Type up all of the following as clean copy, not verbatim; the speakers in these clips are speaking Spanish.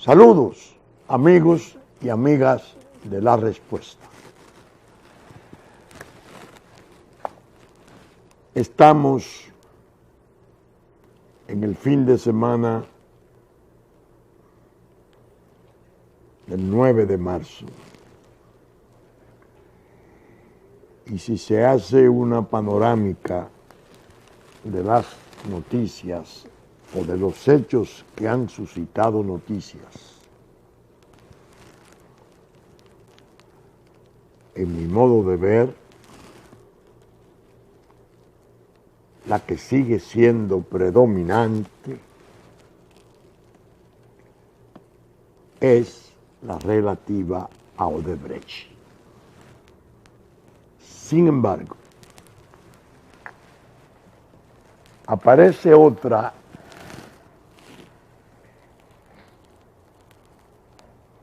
Saludos, amigos y amigas de La Respuesta. Estamos en el fin de semana del 9 de marzo. Y si se hace una panorámica de las noticias o de los hechos que han suscitado noticias, en mi modo de ver, la que sigue siendo predominante es la relativa a Odebrecht. Sin embargo, aparece otra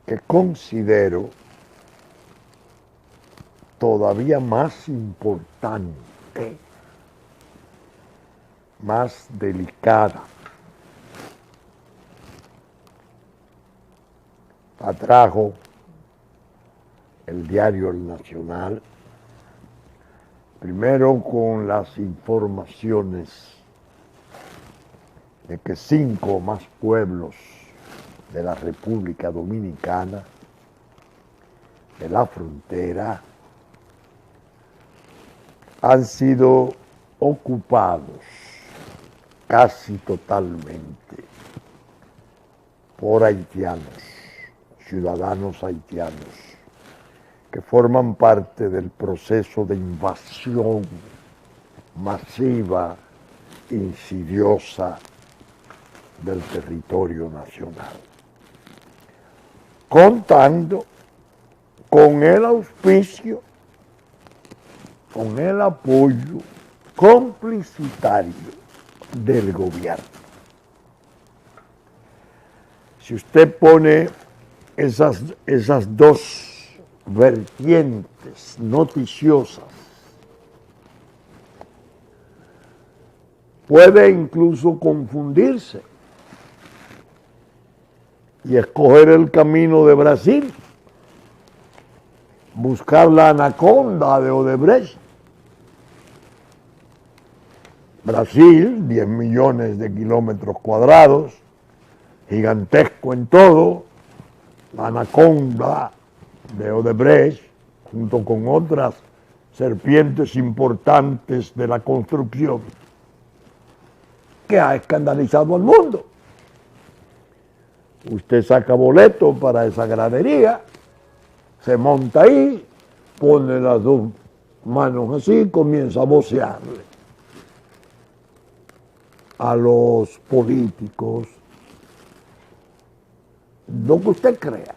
que considero todavía más importante, más delicada. La trajo el diario El Nacional, primero con las informaciones de que 5 o más pueblos de la República Dominicana, de la frontera, han sido ocupados casi totalmente por haitianos, ciudadanos haitianos, que forman parte del proceso de invasión masiva, insidiosa del territorio nacional, contando con el auspicio, con el apoyo complicitario del gobierno. Si usted pone esas dos vertientes noticiosas, puede incluso confundirse y escoger el camino de Brasil, buscar la anaconda de Odebrecht. Brasil, 10 millones de kilómetros cuadrados, gigantesco en todo, la anaconda de Odebrecht, junto con otras serpientes importantes de la construcción, que ha escandalizado al mundo. Usted saca boleto para esa gradería, se monta ahí, pone las dos manos así y comienza a vocearle a los políticos lo que usted crea.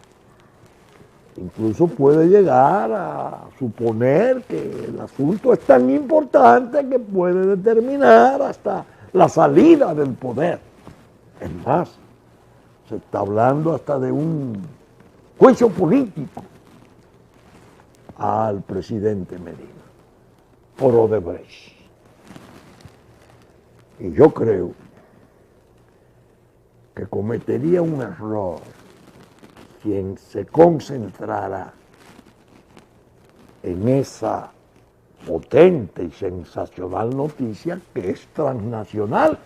Incluso puede llegar a suponer que el asunto es tan importante que puede determinar hasta la salida del poder. Es más, se está hablando hasta de un juicio político al presidente Medina por Odebrecht. Y yo creo que cometería un error quien se concentrara en esa potente y sensacional noticia que es transnacional,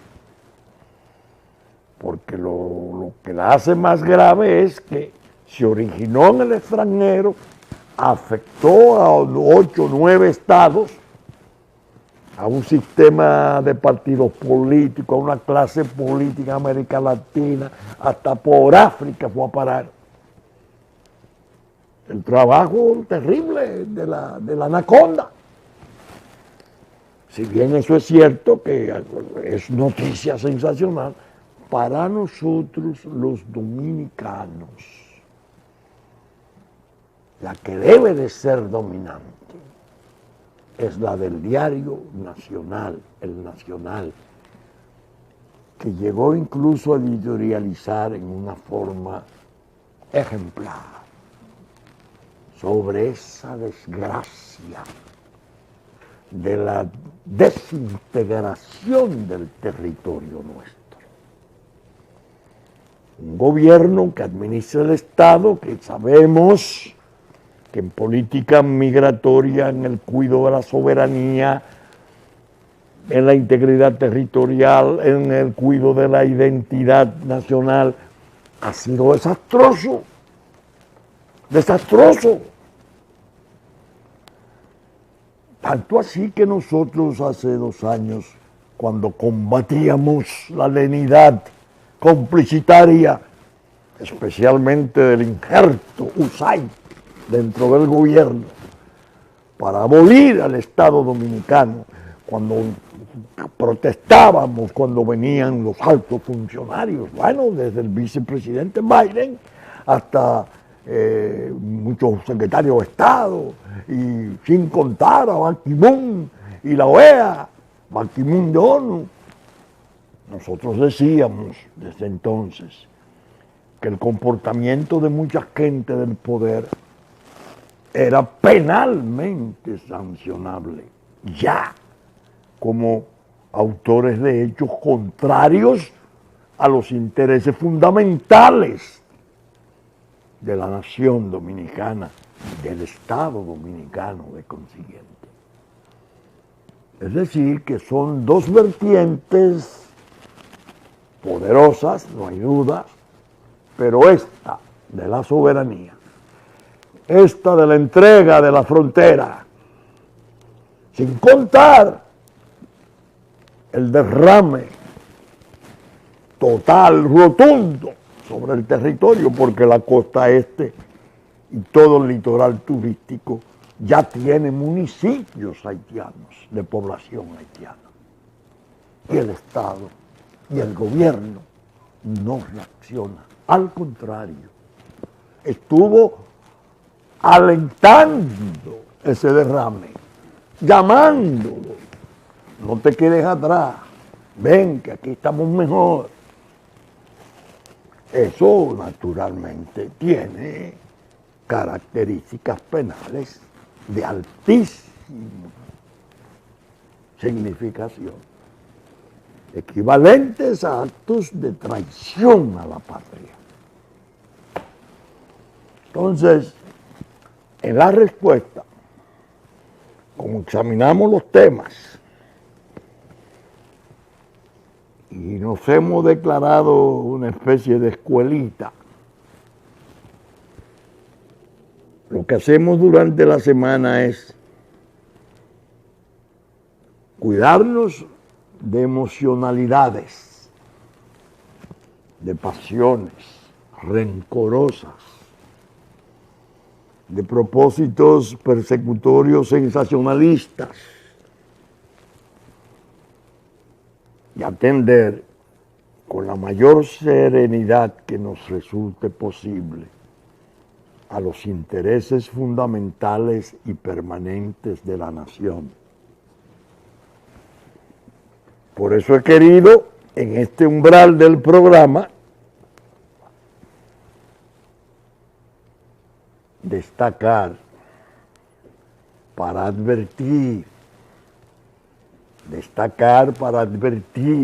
porque lo que la hace más grave es que se originó en el extranjero, afectó a 8 o 9 estados, a un sistema de partidos políticos, a una clase política en América Latina, hasta por África fue a parar. El trabajo terrible de la anaconda. Si bien eso es cierto, que es noticia sensacional, para nosotros los dominicanos, la que debe de ser dominante es la del diario Nacional, El Nacional, que llegó incluso a editorializar en una forma ejemplar sobre esa desgracia de la desintegración del territorio nuestro. un gobierno que administra el Estado, que sabemos que en política migratoria, en el cuidado de la soberanía, en la integridad territorial, en el cuidado de la identidad nacional, ha sido desastroso, desastroso. Tanto así que nosotros hace 2 años, cuando combatíamos la lenidad complicitaria, especialmente del injerto USAID dentro del gobierno, para abolir al Estado dominicano, cuando protestábamos, cuando venían los altos funcionarios, bueno, desde el vicepresidente Biden hasta muchos secretarios de Estado, y sin contar a Ban Ki-moon y la OEA, Ban Ki-moon de ONU. Nosotros decíamos desde entonces que el comportamiento de mucha gente del poder era penalmente sancionable, ya como autores de hechos contrarios a los intereses fundamentales de la nación dominicana, del Estado dominicano de consiguiente. Es decir, que son dos vertientes poderosas, no hay duda, pero esta de la soberanía, esta de la entrega de la frontera, sin contar el derrame total, rotundo, sobre el territorio, porque la costa este y todo el litoral turístico ya tiene municipios haitianos, de población haitiana. Y el Estado y el gobierno no reacciona. Al contrario, estuvo alentando ese derrame, llamándolo. No te quedes atrás, ven que aquí estamos mejor. Eso naturalmente tiene características penales de altísima significación, equivalentes a actos de traición a la patria. Entonces, en la respuesta, como examinamos los temas y nos hemos declarado una especie de escuelita, lo que hacemos durante la semana es cuidarnos de emocionalidades, de pasiones rencorosas, de propósitos persecutorios sensacionalistas, y atender con la mayor serenidad que nos resulte posible a los intereses fundamentales y permanentes de la nación. Por eso he querido, en este umbral del programa, destacar para advertir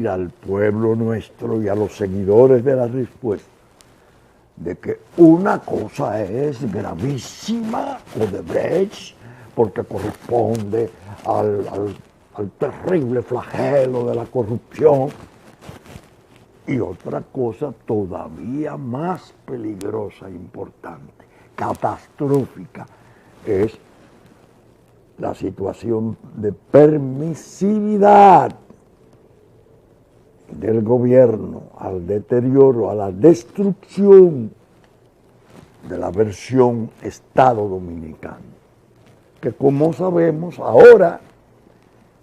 al pueblo nuestro y a los seguidores de la respuesta de que una cosa es gravísima, Odebrecht, porque corresponde al terrible flagelo de la corrupción, y otra cosa todavía más peligrosa e importante, catastrófica, es la situación de permisividad del gobierno al deterioro, a la destrucción de la versión Estado dominicano, que como sabemos ahora,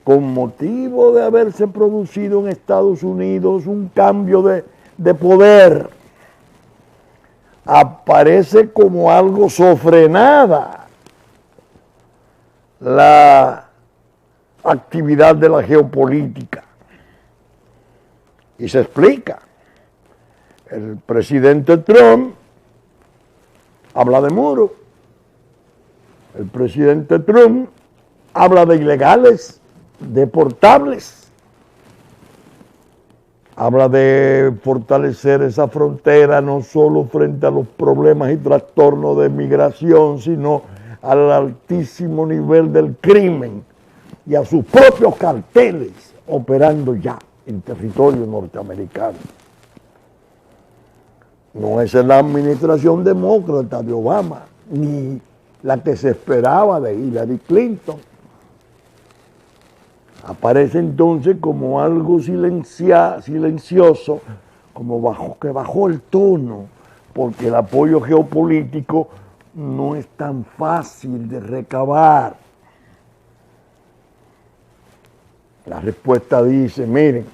con motivo de haberse producido en Estados Unidos un cambio de poder, aparece como algo sofrenada la actividad de la geopolítica. Y se explica. El presidente Trump habla de muro. El presidente Trump habla de ilegales deportables. habla de fortalecer esa frontera no solo frente a los problemas y trastornos de migración, sino al altísimo nivel del crimen y a sus propios carteles operando ya en territorio norteamericano. No es la administración demócrata de Obama, ni la que se esperaba de Hillary Clinton. Aparece entonces como algo silencioso, como que bajó el tono, porque el apoyo geopolítico no es tan fácil de recabar. La respuesta dice, miren,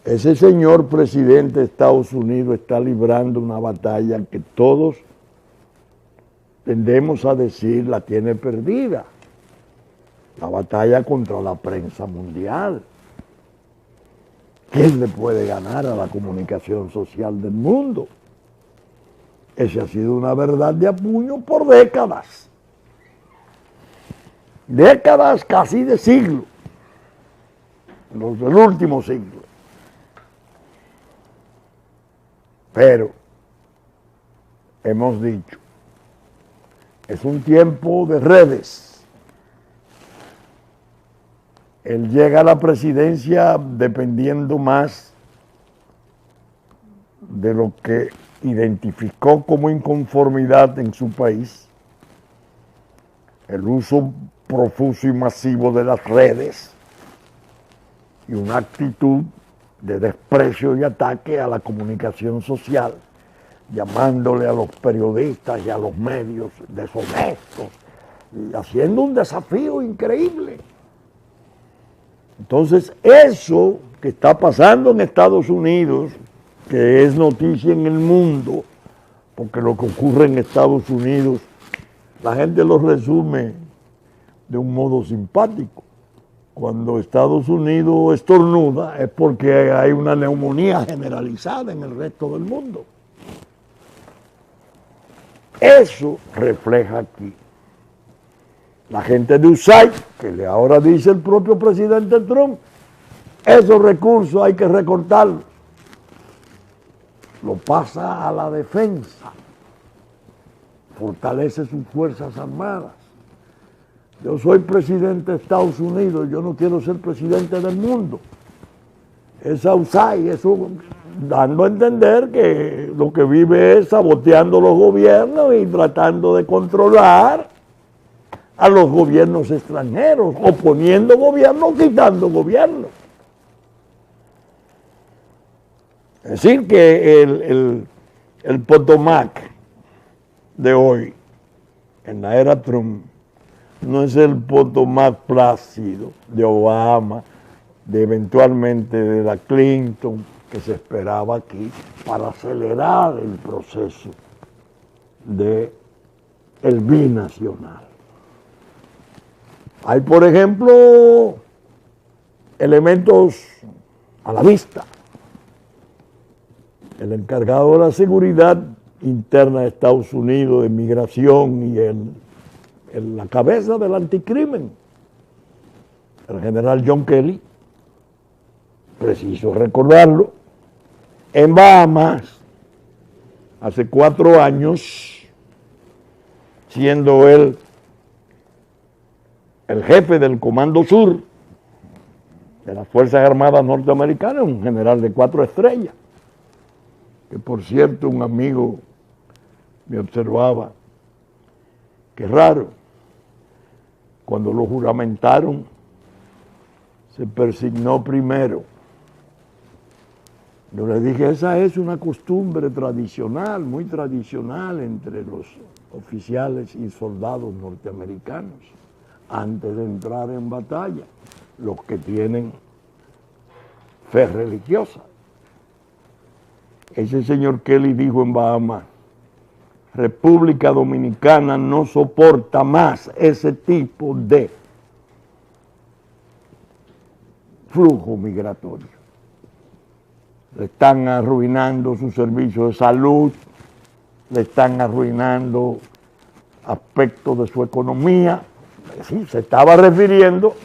ese señor presidente de Estados Unidos está librando una batalla que todos tendemos a decir la tiene perdida. La batalla contra la prensa mundial. ¿Quién le puede ganar a la comunicación social del mundo? Esa ha sido una verdad de apuño por décadas. Décadas, casi de siglo. Los del último siglo. Pero, hemos dicho, es un tiempo de redes. Él llega a la presidencia dependiendo más de lo que identificó como inconformidad en su país, el uso profuso y masivo de las redes y una actitud de desprecio y ataque a la comunicación social, llamándole a los periodistas y a los medios deshonestos y haciendo un desafío increíble. Entonces, eso que está pasando en Estados Unidos, que es noticia en el mundo, porque lo que ocurre en Estados Unidos, la gente lo resume de un modo simpático. Cuando Estados Unidos estornuda es porque hay una neumonía generalizada en el resto del mundo. Eso refleja aquí. La gente de USAID, que le ahora dice el propio presidente Trump, esos recursos hay que recortarlos. Lo pasa a la defensa, fortalece sus fuerzas armadas. Yo soy presidente de Estados Unidos, yo no quiero ser presidente del mundo. Esa USAID, eso dando a entender que lo que vive es saboteando los gobiernos y tratando de controlar a los gobiernos extranjeros, oponiendo gobiernos, quitando gobiernos. Es decir, que el Potomac de hoy, en la era Trump, no es el Potomac plácido de Obama, de eventualmente de la Clinton, que se esperaba aquí para acelerar el proceso de el binacional. Hay, por ejemplo, elementos a la vista. El encargado de la seguridad interna de Estados Unidos, de migración y la cabeza del anticrimen, el general John Kelly, preciso recordarlo, en Bahamas, hace 4 años, siendo él el jefe del Comando Sur de las Fuerzas Armadas Norteamericanas, un general de 4 estrellas, que por cierto un amigo me observaba, que raro, cuando lo juramentaron, se persignó primero. Yo le dije, esa es una costumbre tradicional, muy tradicional entre los oficiales y soldados norteamericanos, antes de entrar en batalla, los que tienen fe religiosa. Ese señor Kelly dijo en Bahamas, República Dominicana no soporta más ese tipo de flujo migratorio. Le están arruinando su servicio de salud, le están arruinando aspectos de su economía. Sí, se estaba refiriendo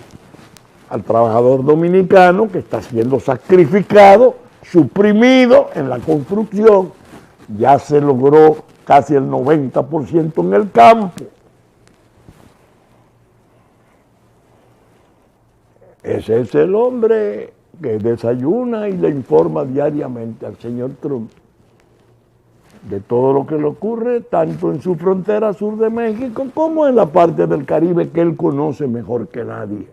al trabajador dominicano que está siendo sacrificado, suprimido en la construcción. Ya se logró casi el 90% en el campo. Ese es el hombre que desayuna y le informa diariamente al señor Trump de todo lo que le ocurre, tanto en su frontera sur de México como en la parte del Caribe que él conoce mejor que nadie.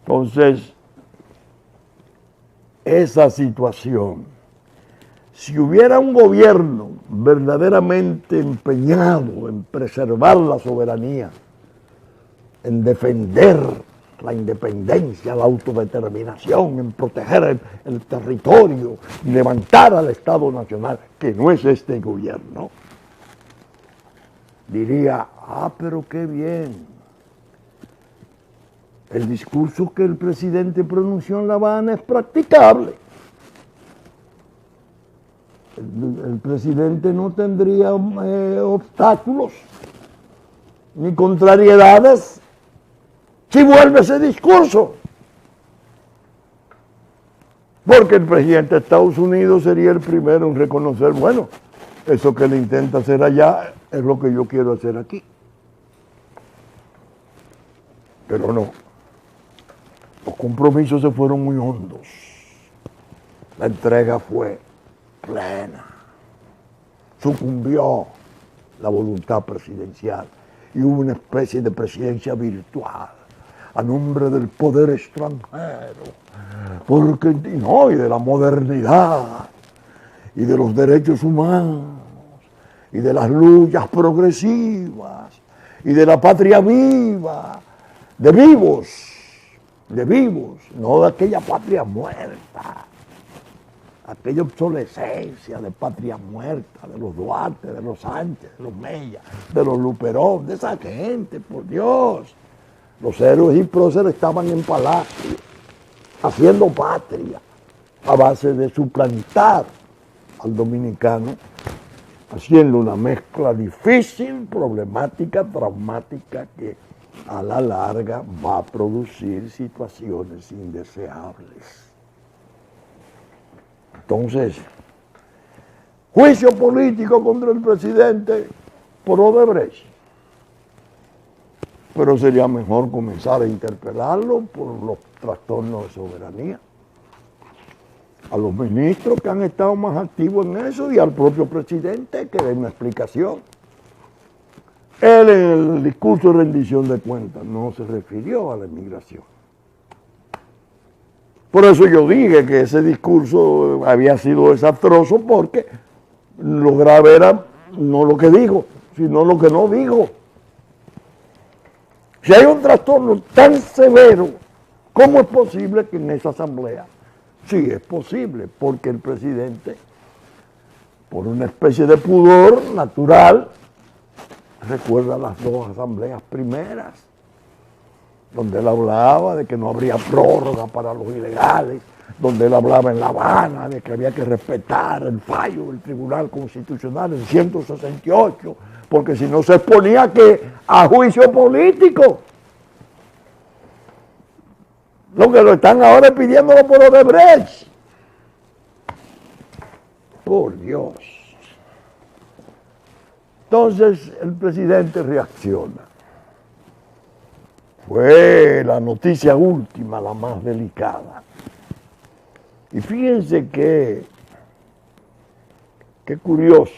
Entonces, esa situación, si hubiera un gobierno verdaderamente empeñado en preservar la soberanía, en defender la independencia, la autodeterminación, en proteger el territorio y levantar al Estado Nacional, que no es este gobierno, diría, pero qué bien. El discurso que el presidente pronunció en La Habana es practicable. El presidente no tendría obstáculos ni contrariedades si vuelve ese discurso. Porque el presidente de Estados Unidos sería el primero en reconocer, bueno, eso que él intenta hacer allá es lo que yo quiero hacer aquí. Pero no. Los compromisos se fueron muy hondos. La entrega fue plena. Sucumbió la voluntad presidencial y hubo una especie de presidencia virtual a nombre del poder extranjero, y de la modernidad y de los derechos humanos y de las luchas progresivas y de la patria viva, de vivos, no de aquella patria muerta, aquella obsolescencia de patria muerta, de los Duarte, de los Sánchez, de los Mella, de los Luperón, de esa gente, por Dios. Los héroes y próceres estaban en palacio, haciendo patria, a base de suplantar al dominicano, haciendo una mezcla difícil, problemática, traumática, que a la larga va a producir situaciones indeseables. Entonces, juicio político contra el presidente por Odebrecht. Pero sería mejor comenzar a interpelarlo por los trastornos de soberanía. A los ministros que han estado más activos en eso y al propio presidente que dé una explicación. Él en el discurso de rendición de cuentas no se refirió a la inmigración. Por eso yo dije que ese discurso había sido desastroso, porque lo grave era no lo que dijo, sino lo que no dijo. Si hay un trastorno tan severo, ¿cómo es posible que en esa asamblea? Sí, es posible, porque el presidente, por una especie de pudor natural, recuerda las dos asambleas primeras, donde él hablaba de que no habría prórroga para los ilegales, donde él hablaba en La Habana de que había que respetar el fallo del Tribunal Constitucional en 168, porque si no se exponía a juicio político. Lo que lo están ahora pidiéndolo por Odebrecht. Por Dios. Entonces el presidente reacciona. Fue la noticia última, la más delicada. Y fíjense qué curioso.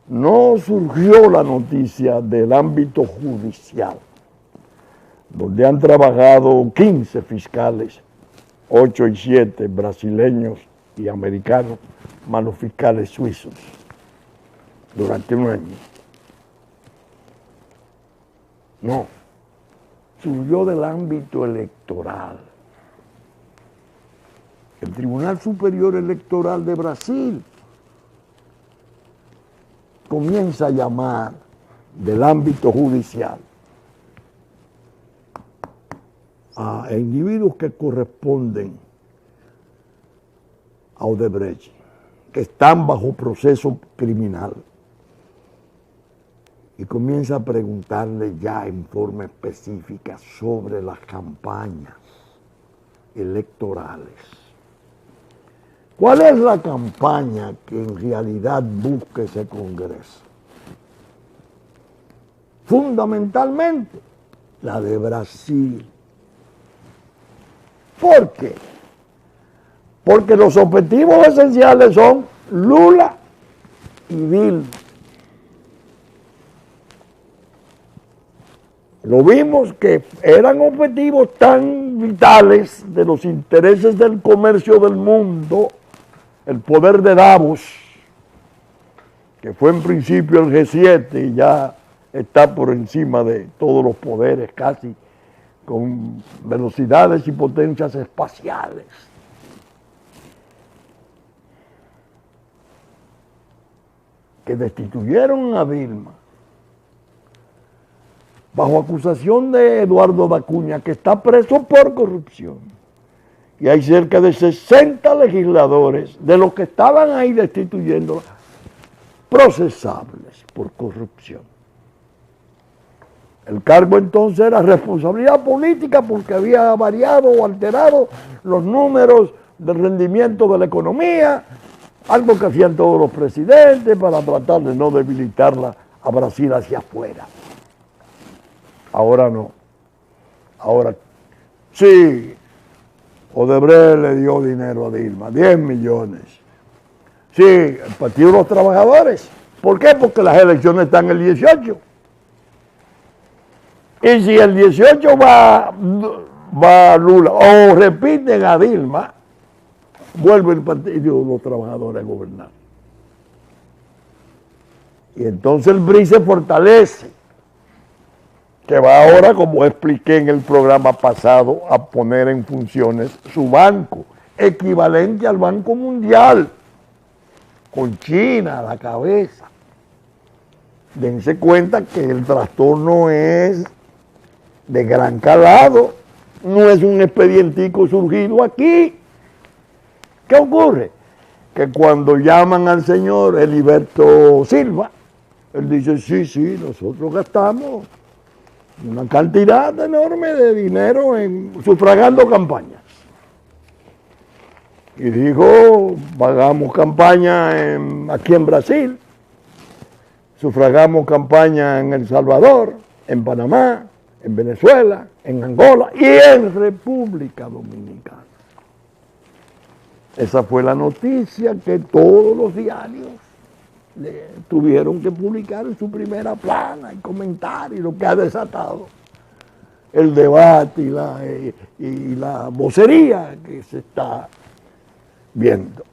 No surgió la noticia del ámbito judicial, donde han trabajado 15 fiscales, 8 y 7 brasileños y americanos, más los fiscales suizos, durante un año. No, surgió del ámbito electoral. El Tribunal Superior Electoral de Brasil comienza a llamar del ámbito judicial a individuos que corresponden a Odebrecht, que están bajo proceso criminal. y comienza a preguntarle ya en forma específica sobre las campañas electorales. ¿Cuál es la campaña que en realidad busca ese Congreso? Fundamentalmente, la de Brasil. ¿Por qué? Porque los objetivos esenciales son Lula y Dilma. Lo vimos que eran objetivos tan vitales de los intereses del comercio del mundo, el poder de Davos, que fue en principio el G7 y ya está por encima de todos los poderes casi, con velocidades y potencias espaciales. Que destituyeron a Dilma bajo acusación de Eduardo da Cunha, que está preso por corrupción. Y hay cerca de 60 legisladores de los que estaban ahí destituyéndola, procesables por corrupción. El cargo entonces era responsabilidad política porque había variado o alterado los números de rendimiento de la economía, algo que hacían todos los presidentes para tratar de no debilitarla a Brasil hacia afuera. Ahora no. Ahora sí, Odebrecht le dio dinero a Dilma, 10 millones. Sí, el Partido de los Trabajadores. ¿Por qué? Porque las elecciones están el 18. Y si el 18 va Lula o repiten a Dilma, vuelve el Partido de los Trabajadores a gobernar. Y entonces el BRI se fortalece, que va ahora, como expliqué en el programa pasado, a poner en funciones su banco, equivalente al Banco Mundial, con China a la cabeza. Dense cuenta que el trastorno es de gran calado, no es un expedientico surgido aquí. ¿Qué ocurre? Que cuando llaman al señor Heriberto Silva, él dice, sí, nosotros gastamos una cantidad enorme de dinero sufragando campañas. Y dijo, pagamos campaña aquí en Brasil, sufragamos campaña en El Salvador, en Panamá, en Venezuela, en Angola y en República Dominicana. Esa fue la noticia que todos los diarios tuvieron que publicar en su primera plana y comentar, y lo que ha desatado el debate y la vocería que se está viendo.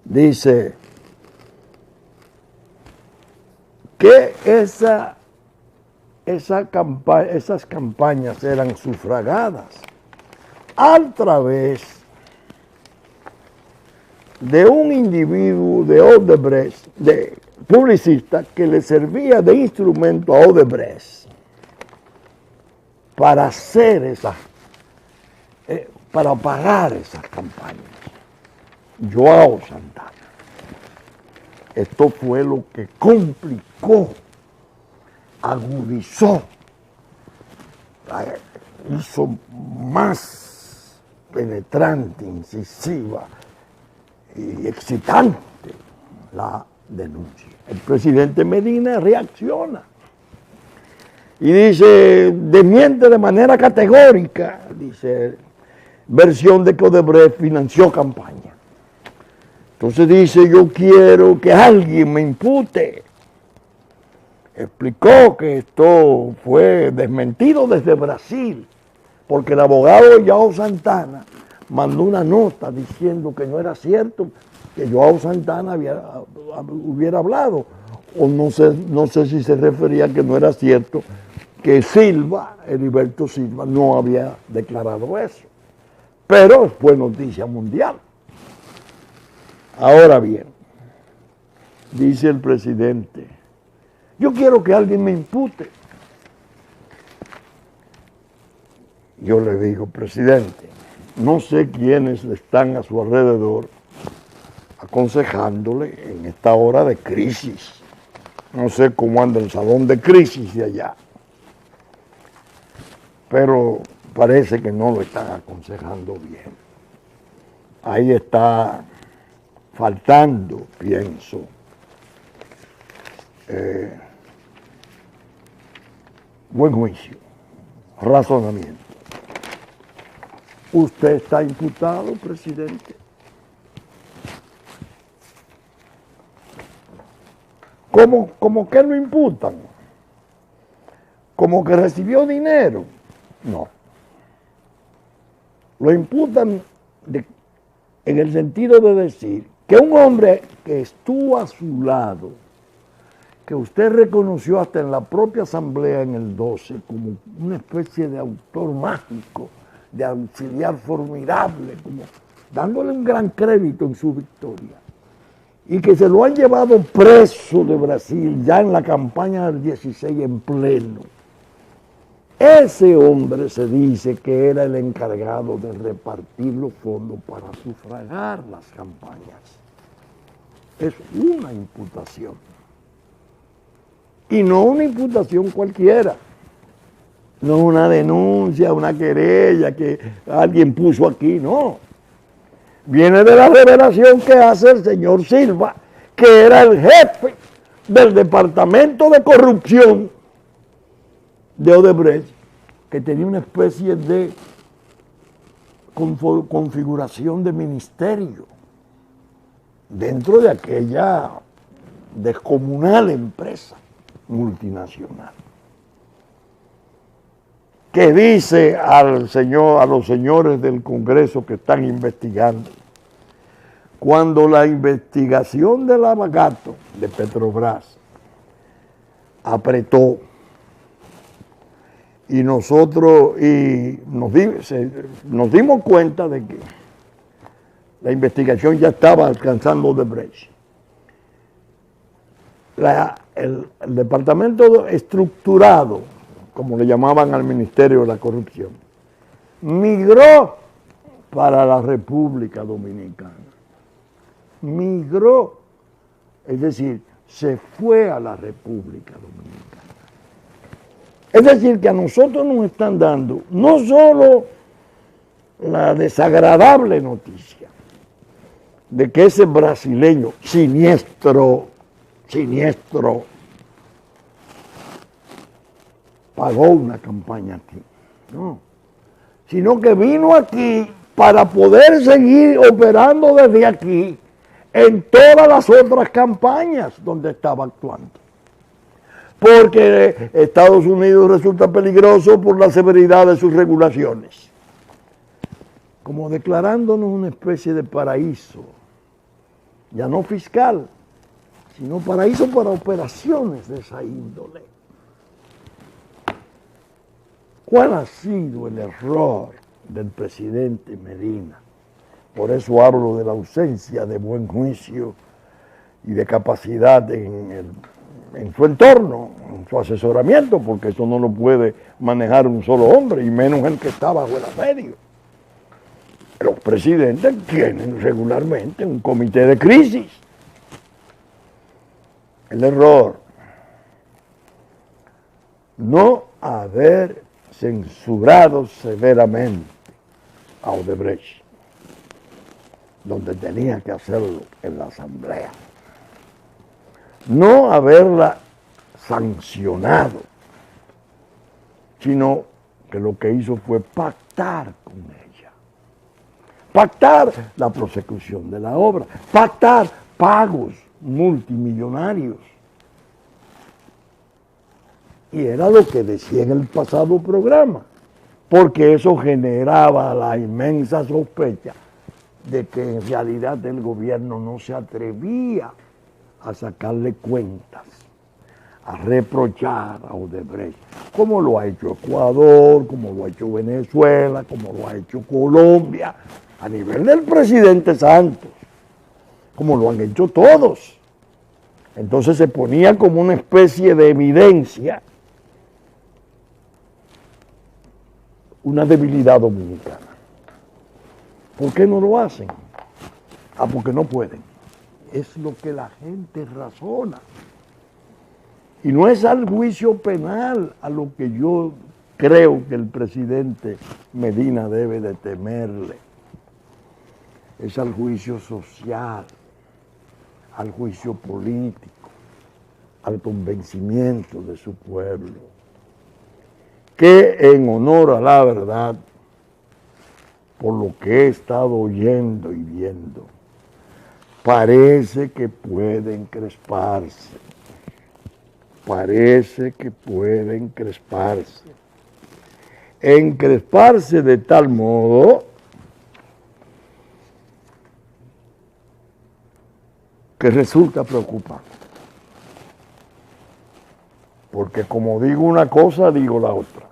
Dice que esas campañas eran sufragadas a través de un individuo de Odebrecht, de publicista, que le servía de instrumento a Odebrecht para hacer para pagar esas campañas. João Santana. Esto fue lo que complicó, agudizó, hizo más penetrante, incisiva y excitante la denuncia. El presidente Medina reacciona y dice, desmiente de manera categórica, dice, versión de que Odebrecht financió campaña. Entonces dice, yo quiero que alguien me impute. Explicó que esto fue desmentido desde Brasil, porque el abogado João Santana mandó una nota diciendo que no era cierto que João Santana hubiera hablado, o no sé si se refería a que no era cierto que Silva, Heriberto Silva, no había declarado eso. Pero fue noticia mundial. Ahora bien, dice el presidente, yo quiero que alguien me impute. Yo le digo, presidente, no sé quiénes están a su alrededor aconsejándole en esta hora de crisis. No sé cómo anda el salón de crisis de allá, pero parece que no lo están aconsejando bien. Ahí está faltando, pienso, buen juicio, razonamiento. Usted está imputado, presidente. ¿Cómo que lo imputan? ¿Como que recibió dinero? No. Lo imputan en el sentido de decir que un hombre que estuvo a su lado, que usted reconoció hasta en la propia asamblea en el 12 como una especie de autor mágico, de auxiliar formidable, como dándole un gran crédito en su victoria, y que se lo han llevado preso de Brasil ya en la campaña del 16 en pleno. Ese hombre se dice que era el encargado de repartir los fondos para sufragar las campañas. Es una imputación. Y no una imputación cualquiera. No una denuncia, una querella que alguien puso aquí, no. Viene de la revelación que hace el señor Silva, que era el jefe del departamento de corrupción de Odebrecht, que tenía una especie de configuración de ministerio dentro de aquella descomunal empresa multinacional, que dice a los señores del Congreso que están investigando, cuando la investigación del Abagato de Petrobras apretó y nos dimos cuenta de que la investigación ya estaba alcanzando Odebrecht. El departamento estructurado, como le llamaban al Ministerio de la Corrupción, migró para la República Dominicana. Migró, es decir, se fue a la República Dominicana. Es decir, que a nosotros nos están dando no solo la desagradable noticia de que ese brasileño siniestro, pagó una campaña aquí, no, sino que vino aquí para poder seguir operando desde aquí en todas las otras campañas donde estaba actuando. Porque Estados Unidos resulta peligroso por la severidad de sus regulaciones, como declarándonos una especie de paraíso, ya no fiscal, sino paraíso para operaciones de esa índole. ¿Cuál ha sido el error del presidente Medina? Por eso hablo de la ausencia de buen juicio y de capacidad en su entorno, en su asesoramiento, porque eso no lo puede manejar un solo hombre, y menos el que está bajo el asedio. Los presidentes tienen regularmente un comité de crisis. El error, no haber censurado severamente a Odebrecht, donde tenía que hacerlo en la asamblea. No haberla sancionado, sino que lo que hizo fue pactar con ella. Pactar la prosecución de la obra, pactar pagos multimillonarios. Y era lo que decía en el pasado programa, porque eso generaba la inmensa sospecha de que en realidad el gobierno no se atrevía a sacarle cuentas, a reprochar a Odebrecht, como lo ha hecho Ecuador, como lo ha hecho Venezuela, como lo ha hecho Colombia, a nivel del presidente Santos, como lo han hecho todos. Entonces se ponía como una especie de evidencia una debilidad dominicana. ¿Por qué no lo hacen? Porque no pueden. Es lo que la gente razona. Y no es al juicio penal a lo que yo creo que el presidente Medina debe de temerle. Es al juicio social, al juicio político, al convencimiento de su pueblo, que en honor a la verdad, por lo que he estado oyendo y viendo, parece que puede encresparse. Parece que puede encresparse. Encresparse de tal modo que resulta preocupante. Porque como digo una cosa, digo la otra.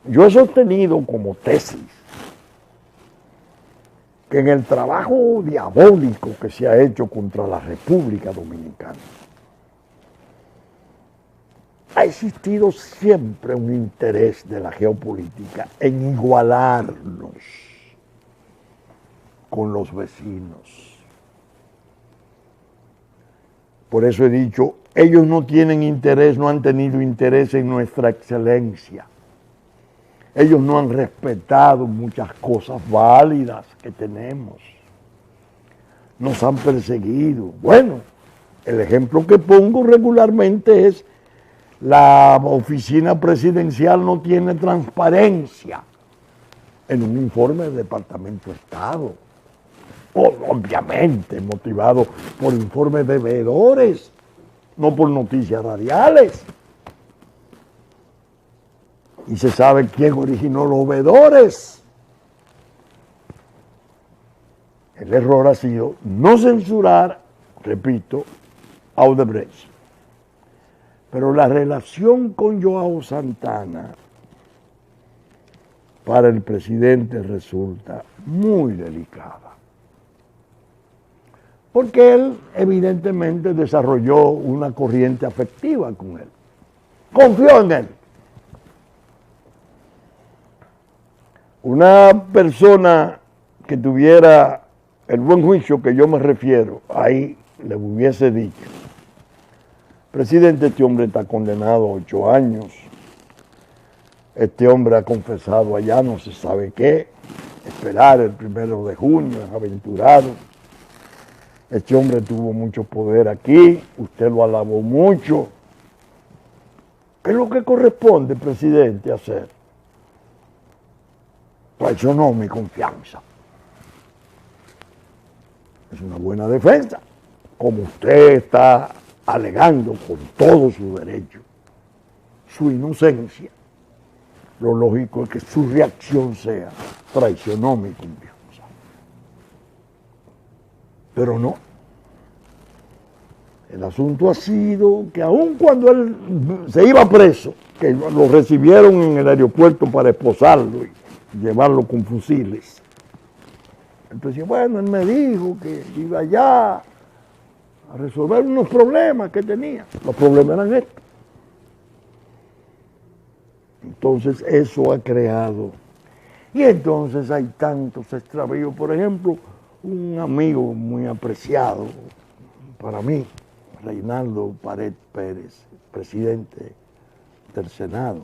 Yo he sostenido como tesis que en el trabajo diabólico que se ha hecho contra la República Dominicana, ha existido siempre un interés de la geopolítica en igualarnos con los vecinos. Por eso he dicho, ellos no tienen interés, no han tenido interés en nuestra excelencia. Ellos no han respetado muchas cosas válidas que tenemos. Nos han perseguido. Bueno, el ejemplo que pongo regularmente es la oficina presidencial no tiene transparencia en un informe del Departamento de Estado. Obviamente motivado por informes de veedores, no por noticias radiales. Y se sabe quién originó los veedores. El error ha sido no censurar, repito, a Odebrecht. Pero la relación con Joao Santana para el presidente resulta muy delicada. Porque él evidentemente desarrolló una corriente afectiva con él. Confió en él. Una persona que tuviera el buen juicio que yo me refiero, ahí le hubiese dicho: presidente, este hombre está condenado a 8 años, este hombre ha confesado allá no se sabe qué, esperar el 1 de junio, es aventurado, este hombre tuvo mucho poder aquí, usted lo alabó mucho. ¿Qué es lo que corresponde, presidente, hacer? Traicionó mi confianza. Es una buena defensa, como usted está alegando con todo su derecho su inocencia. Lo lógico es que su reacción sea: traicionó mi confianza. Pero no. El asunto ha sido que aun cuando él se iba preso, que lo recibieron en el aeropuerto para esposarlo y llevarlo con fusiles, entonces, bueno, él me dijo que iba allá a resolver unos problemas que tenía. Los problemas eran estos. Entonces eso ha creado. Y entonces hay tantos extravíos. Por ejemplo, un amigo muy apreciado para mí, Reinaldo Pared Pérez, presidente del Senado,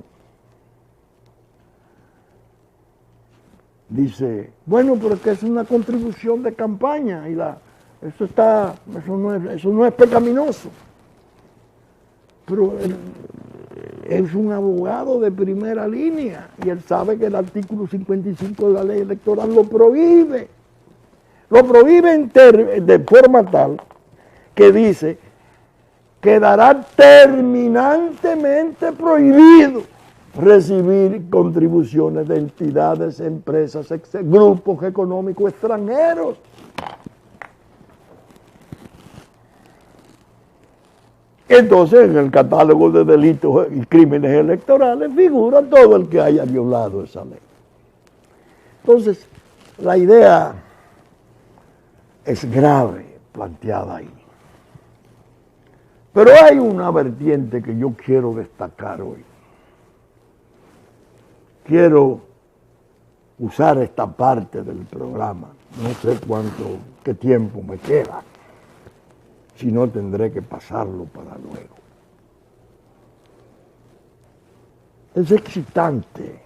dice: bueno, pero es que es una contribución de campaña y eso no es pecaminoso. Pero él es un abogado de primera línea y él sabe que el artículo 55 de la ley electoral lo prohíbe. Lo prohíbe de forma tal que dice: quedará terminantemente prohibido recibir contribuciones de entidades, empresas, grupos económicos extranjeros. Entonces, en el catálogo de delitos y crímenes electorales figura todo el que haya violado esa ley. Entonces, la idea es grave planteada ahí. Pero hay una vertiente que yo quiero destacar hoy. Quiero usar esta parte del programa. No sé qué tiempo me queda. Si no, tendré que pasarlo para luego. es excitante.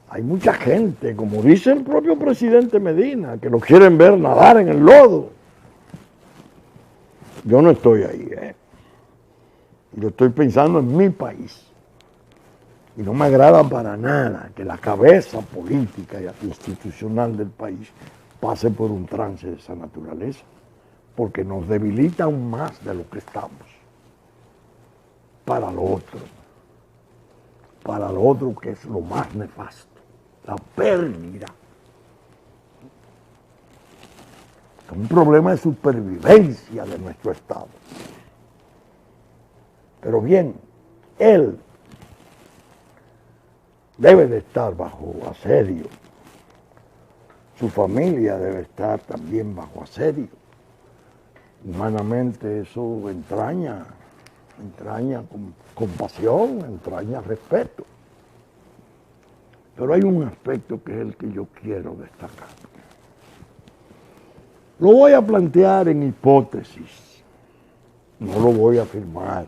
Hay mucha gente, como dice el propio presidente Medina, que lo quieren ver nadar en el lodo. Yo no estoy ahí, Yo estoy pensando en mi país. Y no me agrada para nada que la cabeza política y institucional del país pase por un trance de esa naturaleza, porque nos debilita aún más de lo que estamos. Para lo otro que es lo más nefasto, la pérdida. Es un problema de supervivencia de nuestro Estado. Pero bien, él debe de estar bajo asedio. Su familia debe estar también bajo asedio. Humanamente eso entraña compasión, entraña respeto. Pero hay un aspecto que es el que yo quiero destacar. Lo voy a plantear en hipótesis, no lo voy a afirmar,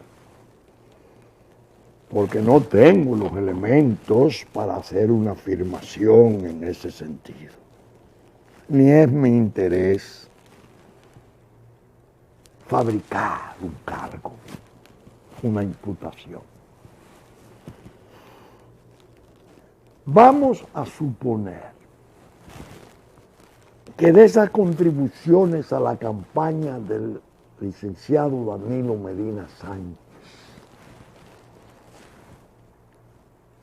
porque no tengo los elementos para hacer una afirmación en ese sentido. Ni es mi interés fabricar un cargo, una imputación. Vamos a suponer que de esas contribuciones a la campaña del licenciado Danilo Medina Sánchez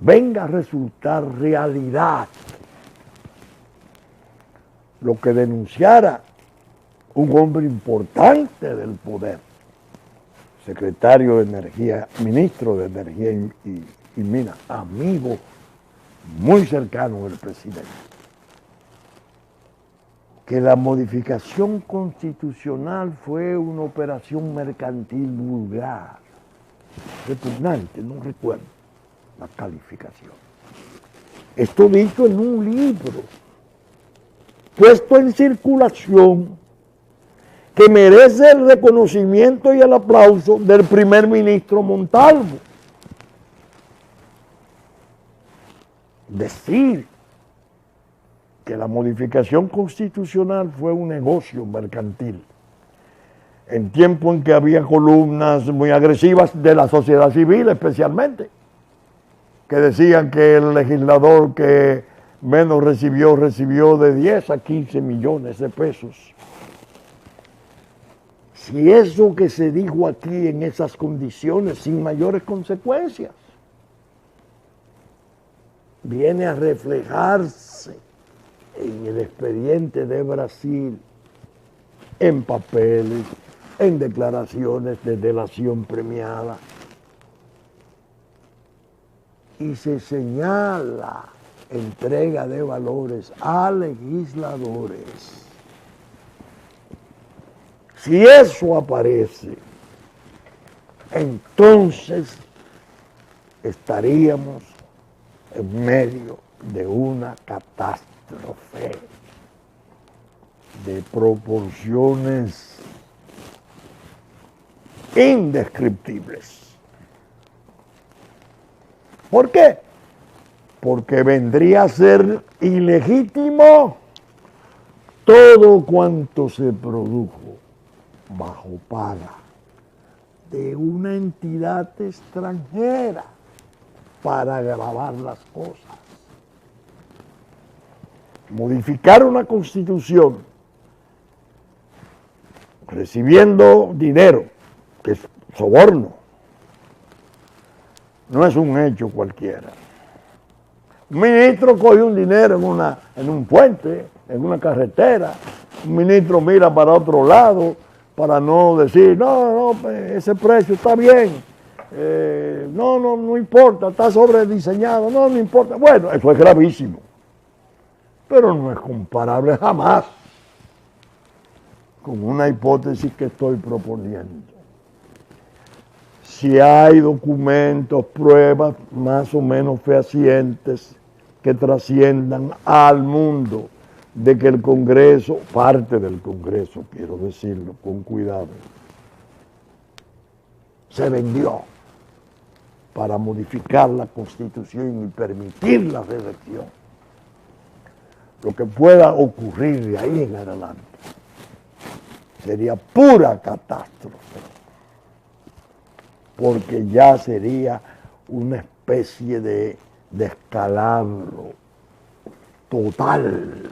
venga a resultar realidad lo que denunciara un hombre importante del poder, secretario de Energía, ministro de Energía y Minas, amigo muy cercano del presidente, que la modificación constitucional fue una operación mercantil vulgar, repugnante, no recuerdo la calificación. Esto dicho en un libro, puesto en circulación, que merece el reconocimiento y el aplauso del primer ministro Montalvo. Decir que la modificación constitucional fue un negocio mercantil, en tiempo en que había columnas muy agresivas de la sociedad civil especialmente, que decían que el legislador que menos recibió de 10 a 15 millones de pesos. Si eso que se dijo aquí en esas condiciones, sin mayores consecuencias, viene a reflejarse en el expediente de Brasil, en papeles, en declaraciones de delación premiada, y se señala entrega de valores a legisladores. Si eso aparece, entonces estaríamos en medio de una catástrofe de proporciones indescriptibles. ¿Por qué? Porque vendría a ser ilegítimo todo cuanto se produjo bajo paga de una entidad extranjera para agravar las cosas. Modificar una constitución recibiendo dinero, que es soborno, no es un hecho cualquiera. Un ministro coge un dinero en un puente, en una carretera, un ministro mira para otro lado para no decir, no, ese precio está bien, no importa, está sobrediseñado, no importa. Bueno, eso es gravísimo, pero no es comparable jamás con una hipótesis que estoy proponiendo. Si hay documentos, pruebas más o menos fehacientes que trasciendan al mundo de que el Congreso, parte del Congreso, quiero decirlo con cuidado, se vendió para modificar la Constitución y permitir la reelección, lo que pueda ocurrir de ahí en adelante sería pura catástrofe, porque ya sería una especie de descalabro total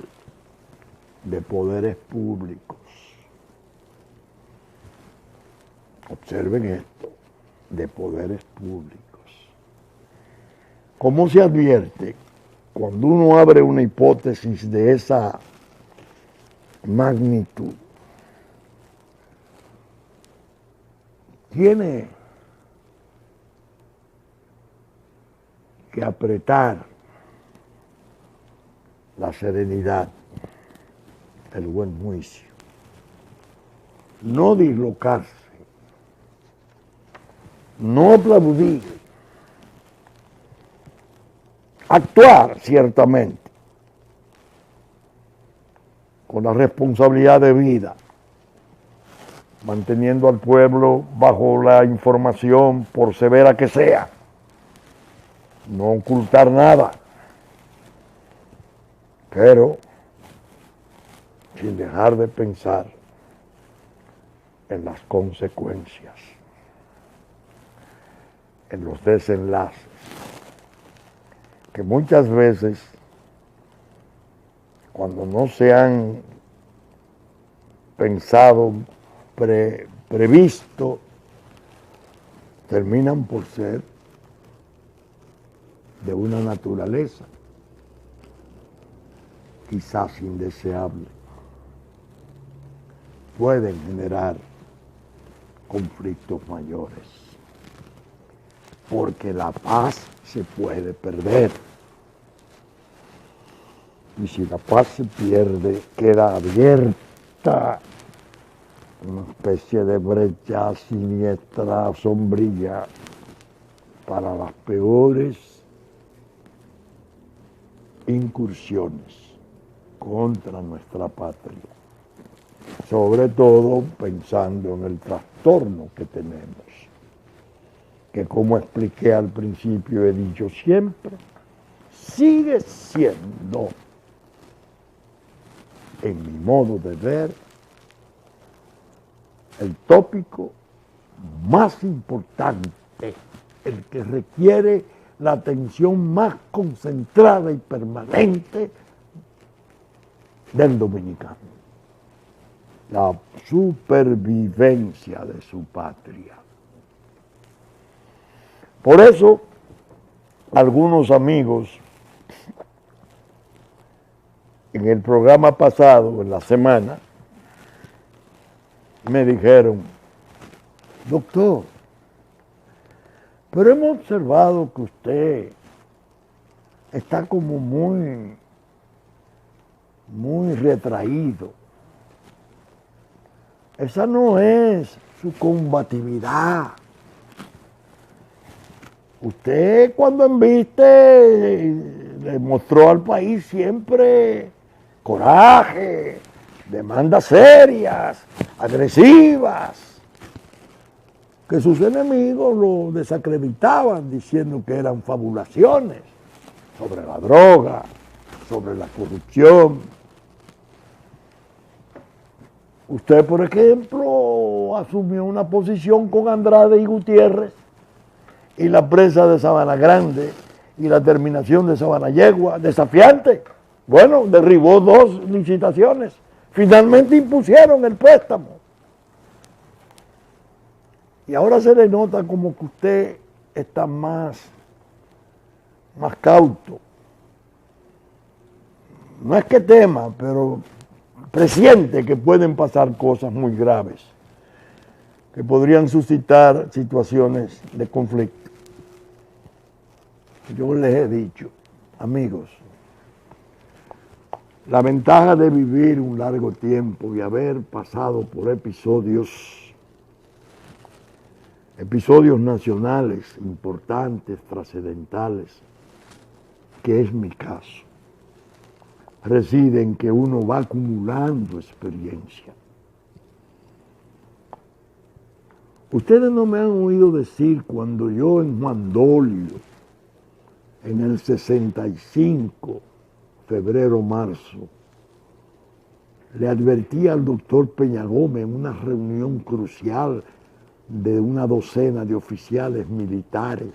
de poderes públicos. Observen esto, de poderes públicos. ¿Cómo se advierte cuando uno abre una hipótesis de esa magnitud? Tiene que apretar la serenidad, el buen juicio, no dislocarse, no aplaudir, actuar ciertamente con la responsabilidad debida, manteniendo al pueblo bajo la información, por severa que sea, no ocultar nada, pero sin dejar de pensar en las consecuencias, en los desenlaces, que muchas veces, cuando no se han pensado, previsto, terminan por ser de una naturaleza quizás indeseable. Pueden generar conflictos mayores, porque la paz se puede perder. Y si la paz se pierde, queda abierta una especie de brecha siniestra, sombría, para las peores incursiones contra nuestra patria. Sobre todo pensando en el trastorno que tenemos, que, como expliqué al principio, he dicho siempre, sigue siendo, en mi modo de ver, el tópico más importante, el que requiere la atención más concentrada y permanente del dominicano: la supervivencia de su patria. Por eso, algunos amigos en el programa pasado, en la semana, me dijeron: doctor, pero hemos observado que usted está como muy retraído. Esa no es su combatividad. Usted, cuando embiste, demostró al país siempre coraje, demandas serias, agresivas, que sus enemigos lo desacreditaban diciendo que eran fabulaciones sobre la droga, sobre la corrupción. Usted, por ejemplo, asumió una posición con Andrade y Gutiérrez y la presa de Sabana Grande y la terminación de Sabana Yegua, desafiante. Bueno, derribó 2 licitaciones. Finalmente impusieron el préstamo. Y ahora se le nota como que usted está más cauto. No es que tema, pero presiente que pueden pasar cosas muy graves, que podrían suscitar situaciones de conflicto. Yo les he dicho, amigos, la ventaja de vivir un largo tiempo y haber pasado por episodios nacionales importantes, trascendentales, que es mi caso, reside en que uno va acumulando experiencia. Ustedes no me han oído decir cuando yo en Juan Dolio, en el 65, febrero, marzo, le advertí al doctor Peña Gómez en una reunión crucial de una docena de oficiales militares,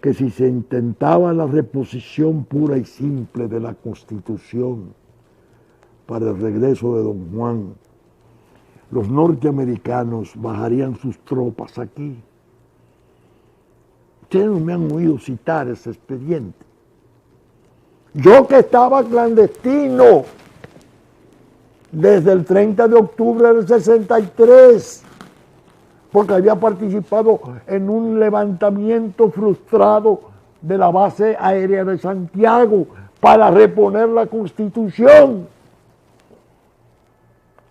que si se intentaba la reposición pura y simple de la Constitución para el regreso de don Juan, los norteamericanos bajarían sus tropas aquí. Ustedes no me han oído citar ese expediente. Yo que estaba clandestino desde el 30 de octubre del 63, porque había participado en un levantamiento frustrado de la base aérea de Santiago para reponer la Constitución.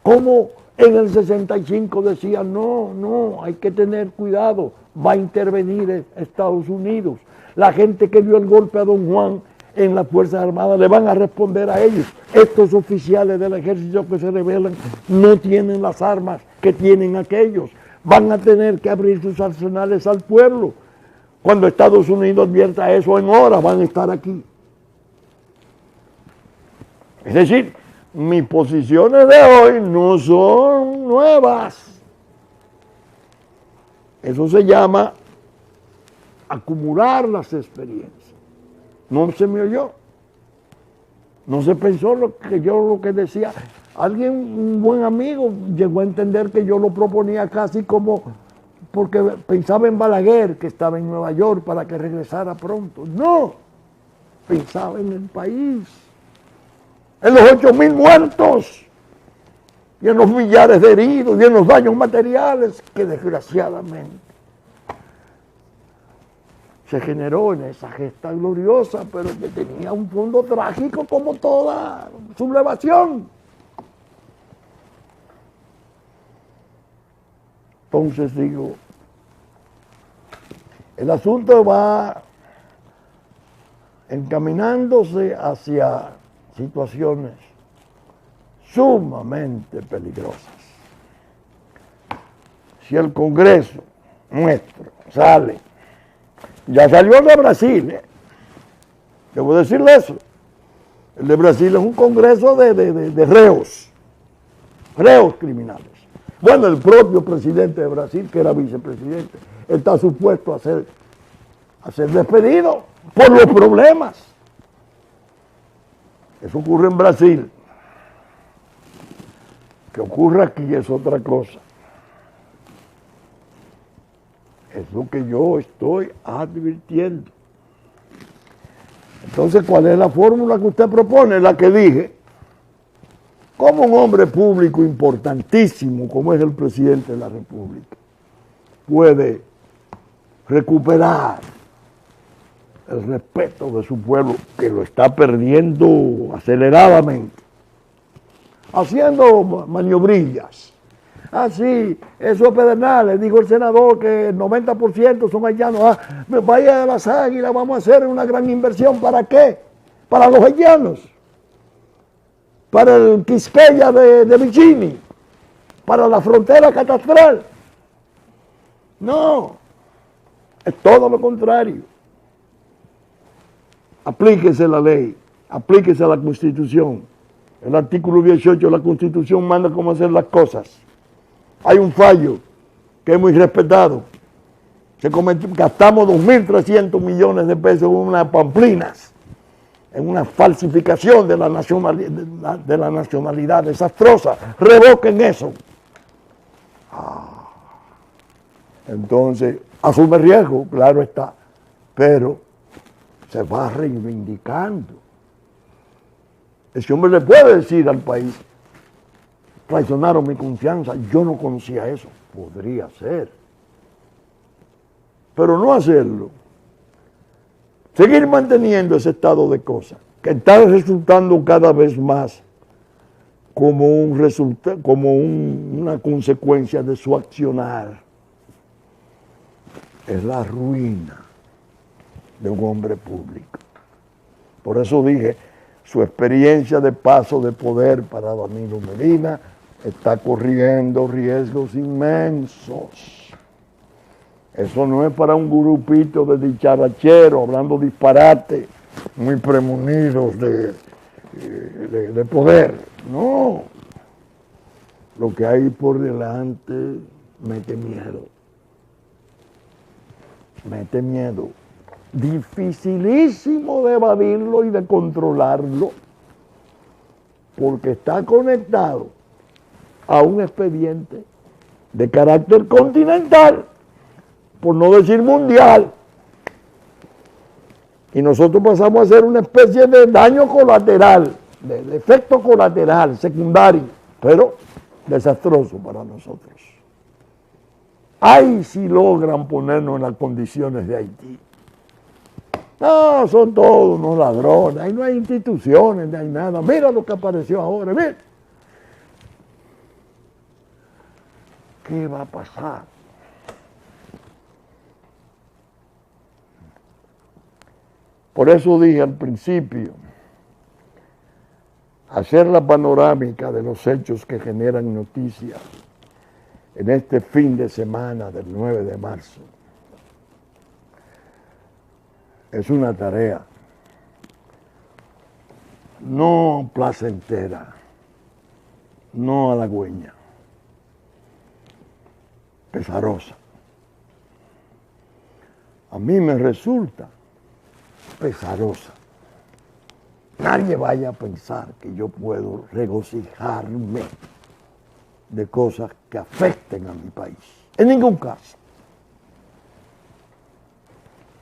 Como en el 65 decían, no, hay que tener cuidado, va a intervenir Estados Unidos. La gente que dio el golpe a don Juan en las Fuerzas Armadas le van a responder a ellos. Estos oficiales del ejército que se rebelan no tienen las armas que tienen aquellos. Van a tener que abrir sus arsenales al pueblo. Cuando Estados Unidos advierta eso, en horas van a estar aquí. Es decir, mis posiciones de hoy no son nuevas. Eso se llama acumular las experiencias. No se me oyó. No se pensó lo que decía. Alguien, un buen amigo, llegó a entender que yo lo proponía casi como porque pensaba en Balaguer, que estaba en Nueva York, para que regresara pronto. No, pensaba en el país, en los 8.000 muertos, y en los millares de heridos, y en los daños materiales que desgraciadamente se generó en esa gesta gloriosa, pero que tenía un fondo trágico como toda sublevación. Entonces digo, el asunto va encaminándose hacia situaciones sumamente peligrosas. Si el Congreso nuestro sale, ya salió el de Brasil, debo decirle eso, el de Brasil es un congreso de reos criminales. Bueno, el propio presidente de Brasil, que era vicepresidente, está supuesto a ser despedido por los problemas. Eso ocurre en Brasil. Que ocurre aquí es otra cosa. Es lo que yo estoy advirtiendo. Entonces, ¿cuál es la fórmula que usted propone? La que dije. Como un hombre público importantísimo, como es el presidente de la República, puede recuperar el respeto de su pueblo, que lo está perdiendo aceleradamente, haciendo maniobrillas. Así, eso es Pedernales, dijo el senador que el 90% son haitianos. Vaya de las Águilas, vamos a hacer una gran inversión. ¿Para qué? Para los haitianos. Para el Quisqueya de Vicini, para la frontera catastral. No, es todo lo contrario. Aplíquese la ley, aplíquese a la Constitución. El artículo 18 de la Constitución manda cómo hacer las cosas. Hay un fallo que es muy respetado. Gastamos 2.300 millones de pesos en unas pamplinas, en una falsificación de la nacionalidad desastrosa. Revoquen eso. Entonces, asume riesgo, claro está, pero se va reivindicando. Ese hombre le puede decir al país, traicionaron mi confianza, yo no conocía eso. Podría ser. Pero no hacerlo. Seguir manteniendo ese estado de cosas, que está resultando cada vez más como una consecuencia de su accionar, es la ruina de un hombre público. Por eso dije, su experiencia de paso de poder para Danilo Medina está corriendo riesgos inmensos. Eso no es para un grupito de dicharacheros hablando disparate, muy premonidos de poder. No. Lo que hay por delante mete miedo. Mete miedo. Dificilísimo de evadirlo y de controlarlo, porque está conectado a un expediente de carácter continental, por no decir mundial. Y nosotros pasamos a ser una especie de daño colateral, de efecto colateral, secundario, pero desastroso para nosotros. Ay, si logran ponernos en las condiciones de Haití. No, son todos unos ladrones, ahí no hay instituciones, no hay nada. Mira lo que apareció ahora, mira. ¿Qué va a pasar? Por eso dije al principio, hacer la panorámica de los hechos que generan noticias en este fin de semana del 9 de marzo es una tarea no placentera, no halagüeña, pesarosa. A mí me resulta pesarosa. Nadie vaya a pensar que yo puedo regocijarme de cosas que afecten a mi país. En ningún caso.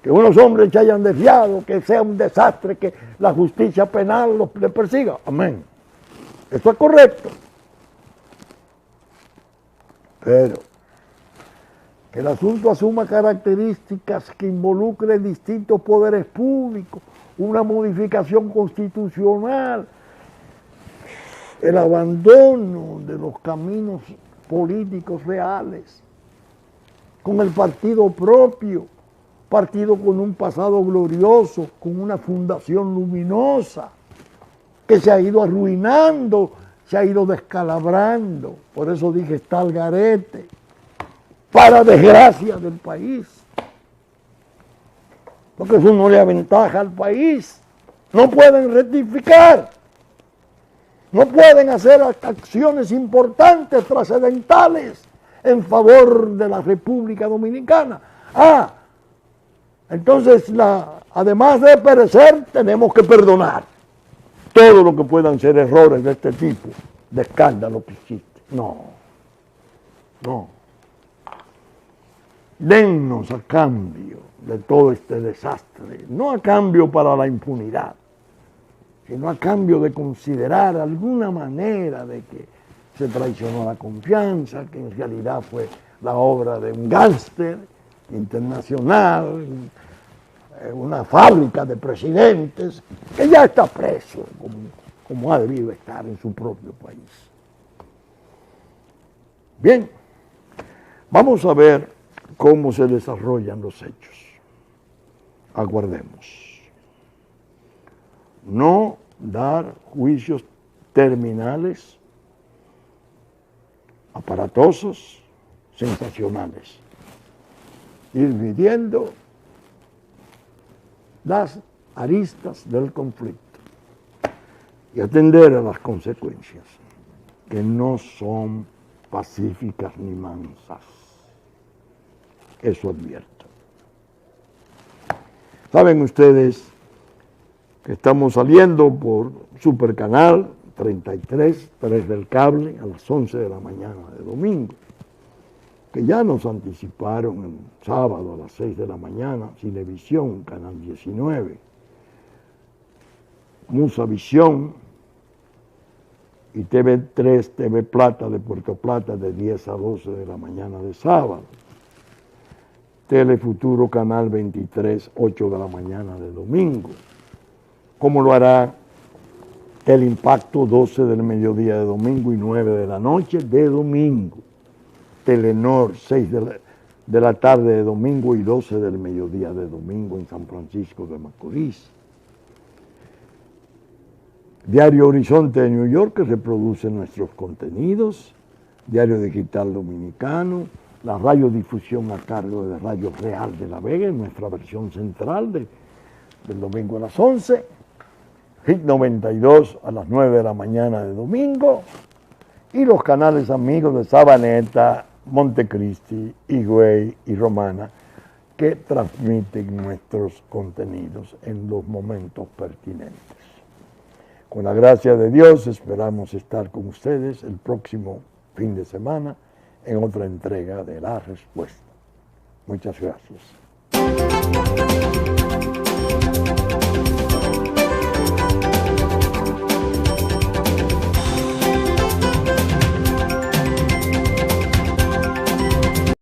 Que unos hombres se hayan desviado, que sea un desastre, que la justicia penal los persiga. Amén. Eso es correcto. Pero que el asunto asuma características que involucren distintos poderes públicos, una modificación constitucional, el abandono de los caminos políticos reales, con el partido propio, partido con un pasado glorioso, con una fundación luminosa, que se ha ido arruinando, se ha ido descalabrando. Por eso dije, está al garete, para desgracia del país. Porque eso no le aventaja al país. No pueden rectificar. No pueden hacer acciones importantes, trascendentales, en favor de la República Dominicana. Entonces, además de perecer, tenemos que perdonar todo lo que puedan ser errores de este tipo, de escándalo que existe. No. Dennos a cambio de todo este desastre, no a cambio para la impunidad, sino a cambio de considerar alguna manera de que se traicionó la confianza, que en realidad fue la obra de un gángster internacional, una fábrica de presidentes, que ya está preso, como ha debido estar en su propio país. Bien, vamos a ver cómo se desarrollan los hechos. Aguardemos. No dar juicios terminales, aparatosos, sensacionales. Ir midiendo las aristas del conflicto y atender a las consecuencias, que no son pacíficas ni mansas. Eso advierto. Saben ustedes que estamos saliendo por Supercanal 33, 3 del cable, a las 11 de la mañana de domingo, que ya nos anticiparon el sábado a las 6 de la mañana, Cinevisión, Canal 19, Musavisión y TV3, TV Plata de Puerto Plata de 10 a 12 de la mañana de sábado. Telefuturo Canal 23, 8 de la mañana de domingo. Como lo hará Teleimpacto, 12 del mediodía de domingo y 9 de la noche de domingo. Telenor, 6 de la tarde de domingo y 12 del mediodía de domingo en San Francisco de Macorís. Diario Horizonte de New York, que reproduce nuestros contenidos, Diario Digital Dominicano, la radiodifusión a cargo de Radio Real de la Vega, en nuestra versión central del domingo a las 11, Hit 92 a las 9 de la mañana de domingo, y los canales amigos de Sabaneta, Montecristi, Higüey y Romana, que transmiten nuestros contenidos en los momentos pertinentes. Con la gracia de Dios esperamos estar con ustedes el próximo fin de semana en otra entrega de La Respuesta. Muchas gracias.